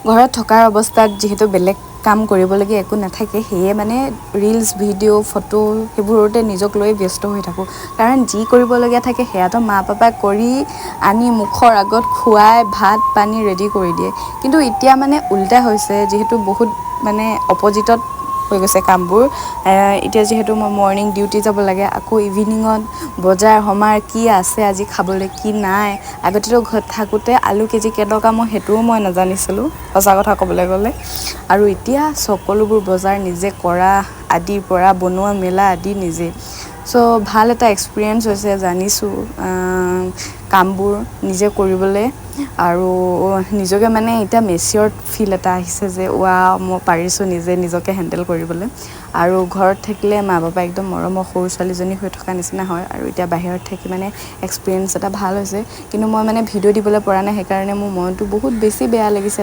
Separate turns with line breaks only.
ঘৰত থকাৰ অৱস্থাত যিহেতু বেলেগ কাম কৰিবলগীয়া একো নাথাকে সেয়ে মানে ৰিলছ ভিডিঅ' ফটো সেইবোৰতে নিজক লৈ ব্যস্ত হৈ থাকোঁ কাৰণ যি কৰিবলগীয়া থাকে সেয়াতো মা পাপাই কৰি আনি মুখৰ আগত খুৱাই ভাত পানী ৰেডি কৰি দিয়ে কিন্তু এতিয়া মানে উল্টা হৈছে যিহেতু বহুত মানে অপজিটত হৈ গৈছে কামবোৰ এতিয়া যিহেতু মই মৰ্ণিং ডিউটি যাব লাগে আকৌ ইভিনিঙত বজাৰ সমাৰ কি আছে আজি খাবলৈ কি নাই আগতেতো ঘৰত থাকোঁতে আলু কেজি কেইটকা মই সেইটোও মই নাজানিছিলোঁ সঁচা কথা ক'বলৈ গ'লে আৰু এতিয়া সকলোবোৰ বজাৰ নিজে কৰা আদিৰ পৰা বনোৱা মেলা আদি নিজে চ' ভাল এটা এক্সপিৰিয়েঞ্চ হৈছে জানিছোঁ কামবোৰ নিজে কৰিবলৈ আৰু নিজকে মানে এতিয়া মেচিয়ৰ্ড ফিল এটা আহিছে যে মই পাৰিছোঁ নিজকে হেণ্ডেল কৰিবলৈ আৰু ঘৰত থাকিলে মা পাপাই একদম মৰমৰ সৰু ছোৱালীজনী হৈ থকা নিচিনা হয় আৰু এতিয়া বাহিৰত থাকি মানে এক্সপিৰিয়েঞ্চ এটা ভাল হৈছে কিন্তু মই মানে ভিডিঅ' দিবলৈ পৰা নাই সেইকাৰণে মোৰ মনটো বহুত বেছি বেয়া লাগিছে